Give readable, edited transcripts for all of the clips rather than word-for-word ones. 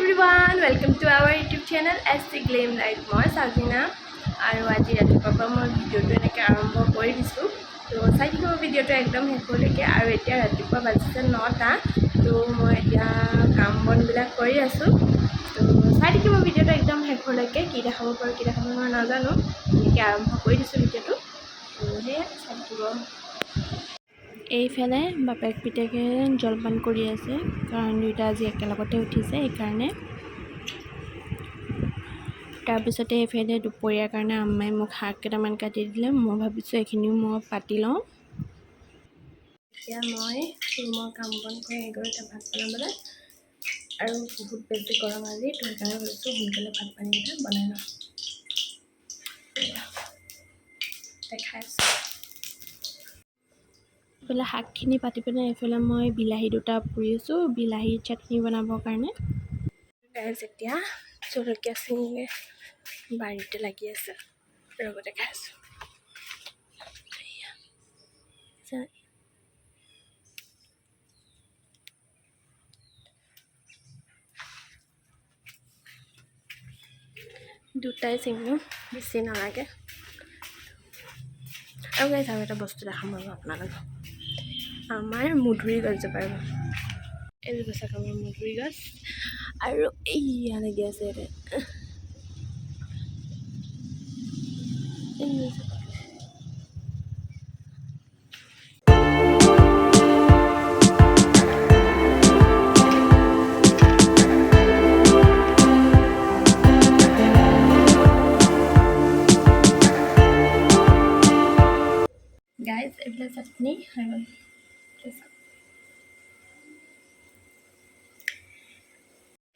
everyone, welcome to our YouTube channel STglamlife. মই সাজিনা আৰু আজি ৰাতিপুৱা মই ভিডিঅ'টো এনেকৈ আৰম্ভ কৰি দিছোঁ। তো চাই থাকিব ভিডিঅ'টো একদম শেষলৈকে। আৰু এতিয়া ৰাতিপুৱা বাজিছে 9টা। তো মই এতিয়া কাম বনবিলাক কৰি আছোঁ। তো চাই থাকিব ভিডিঅ'টো একদম শেষলৈকে। কি দেখাব পাৰোঁ কি দেখাব মই নাজানো, এনেকৈ আৰম্ভ কৰি দিছোঁ ভিডিঅ'টো। তো সেয়া চাই থাকিব। এইফালে বাপেক পিতেকে জলপান কৰি আছে, কাৰণ দুইটা আজি একেলগতে উঠিছে সেইকাৰণে। তাৰপিছতে এইফালে দুপৰীয়াৰ কাৰণে আম্মাই মোক শাক কেইটামান কাটি দিলে। মই ভাবিছোঁ এইখিনিও মই পাতি লওঁ। এতিয়া মই ৰুমৰ কাম বন কৰি গৈ এতিয়া ভাত বনাবলৈ, আৰু বহুত বেছি গৰম আজি, তো সেইকাৰণে ভাবিছোঁ সোনকালে ভাত পানীকেইটা বনাই লওঁ। দেখাইছোঁ এইফালে শাকখিনি পাতি পিনে এইফালে মই বিলাহী দুটা পুৰিছোঁ, বিলাহী চাটনি বনাবৰ কাৰণে। এতিয়া জলকীয়া চিঙি বাৰীতে লাগি আছে, ৰ'ব দেখাইছোঁ। দুটাই চিঙো, বেছি নালাগে। আৰু গাইছ আৰু এটা বস্তু দেখাম বাৰু আপোনালোকক। আমাৰ মধুৰি গছজোপা, এইজোপা চাওক আমাৰ মধুৰি গছ, আৰু এইয়া লাগি আছে ইয়াতে। গাইজ এইবিলাক চাটনি আৰু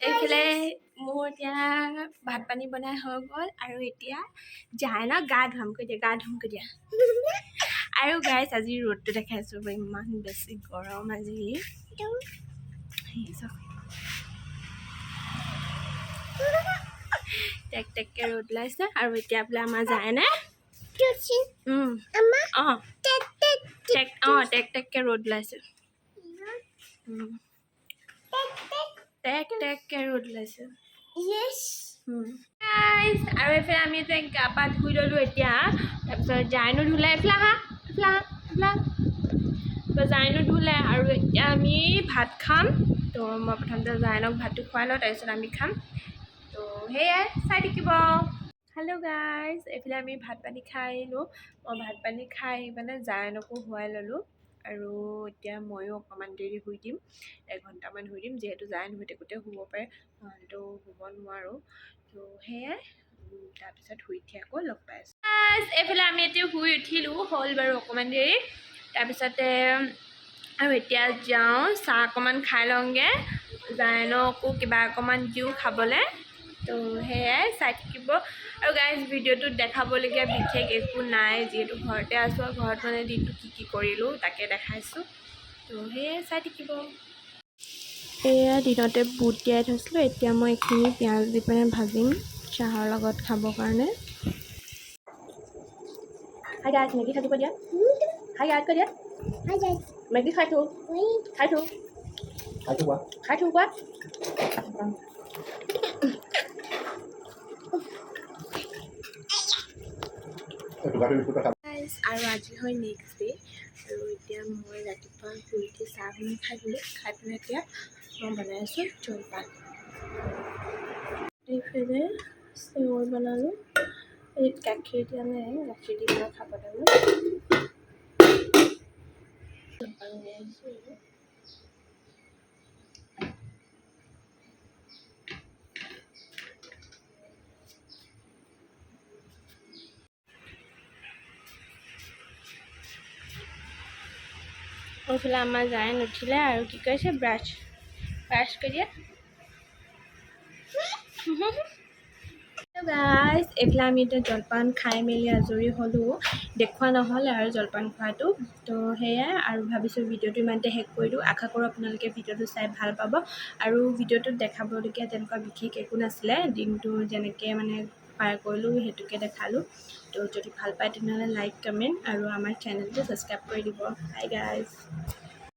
এইফালে মোৰ এতিয়া ভাত পানী বনাই হৈ গ'ল, আৰু এতিয়া যায় ন গা ধুম কৈ দিয়া, আৰু গাইজ আজি ৰ'দটো দেখাইছোঁ, ইমান বেছি গৰম আজি। টেক টেককৈ ৰ'দ ওলাইছে, আৰু এতিয়া বোলে আমাৰ যায় নে টেক টেককৈ ৰ'দ ওলাইছে, টেক টেককৈ ৰ'দ ওলাইছে। আৰু এইফালে আমি এতিয়া গা পা ধুই ল'লোঁ এতিয়া। তাৰপিছত জাইনো ধুলে, এইফালে আহা, জাইনো ধুলে, আৰু এতিয়া আমি ভাত খাম। তো মই প্ৰথমতে জাইনক ভাতটো খুৱাই লওঁ, তাৰপিছত আমি খাম। তো সেয়াই চাই থাকিব। হেল্ল' গাইজ, এইফালে আমি ভাত পানী খাই আহিলোঁ। মই ভাত পানী খাই আহি মানে জাইনকো শুৱাই ল'লোঁ, আৰু এতিয়া ময়ো অকণমান দেৰি শুই দিম, 1 ঘণ্টামান শুই দিম, যিহেতু জাইন শুই থাকোঁতে শুব পাৰে, তো শুব নোৱাৰোঁ। তো সেয়াই, তাৰপিছত শুই উঠি আকৌ লগ পাই আছোঁ। এইফালে আমি এতিয়া শুই উঠিলোঁ, হ'ল বাৰু অকণমান দেৰি। তাৰপিছতে আৰু এতিয়া যাওঁ চাহ অকণমান খাই লওঁগৈ, জাইনকো কিবা অকণমান দিওঁ খাবলৈ। তো সেয়াই চাই থাকিব। আৰু গাইজ ভিডিঅ'টোত দেখাবলগীয়া বিশেষ একো নাই, যিহেতু ঘৰতে আছোঁ, আৰু ঘৰত মানে দিনটো কি কৰিলোঁ তাকে দেখাইছোঁ। তো সেয়াই চাই থাকিব। এয়া দিনতে বুট তিয়াই থৈছিলোঁ, এতিয়া মই এইখিনি পিঁয়াজ দি পিনে ভাজিম চাহৰ লগত খাবৰ কাৰণে। হাই গাইজ, মেগী খাই দিব দিয়া, হাই গাইজ কৈ দিয়া, মেগী খাইছোঁ কোৱা। আৰু আজি হয় নেক্সট ডে, আৰু এতিয়া মই ৰাতিপুৱা শুই উঠি চাহখিনি খাই দিলোঁ, খাই পিনে এতিয়া মই বনাই আছোঁ জলপান। এইফালে চেৱৈ বনালোঁ, এই গাখীৰ দিয়া নাই, গাখীৰ দি পেলাই খাব লাগিব। জলপান বনাই আছোঁ। এইফালে আমাৰ যায় নুঠিলে, আৰু কি কৰিছে, ব্ৰাছ কৰি দিয়া। গাইজ এইফালে আমি এতিয়া জলপান খাই মেলি আজৰি হ'লোঁ, দেখুওৱা নহ'ল আৰু জলপান খোৱাটো। তো সেয়াই, আৰু ভাবিছোঁ ভিডিঅ'টো ইমানতে শেষ কৰি দিওঁ। আশা কৰোঁ আপোনালোকে ভিডিঅ'টো চাই ভাল পাব। আৰু ভিডিঅ'টোত দেখাবলগীয়া তেনেকুৱা বিশেষ একো নাছিলে, দিনটো যেনেকৈ মানে পাৰ কৰিলোঁ সেইটোকে দেখালোঁ। তো যদি ভাল পায় তেনেহ'লে লাইক, কমেণ্ট, আৰু আমাৰ চেনেলটো ছাবস্ক্ৰাইব কৰি দিব। Hi guys.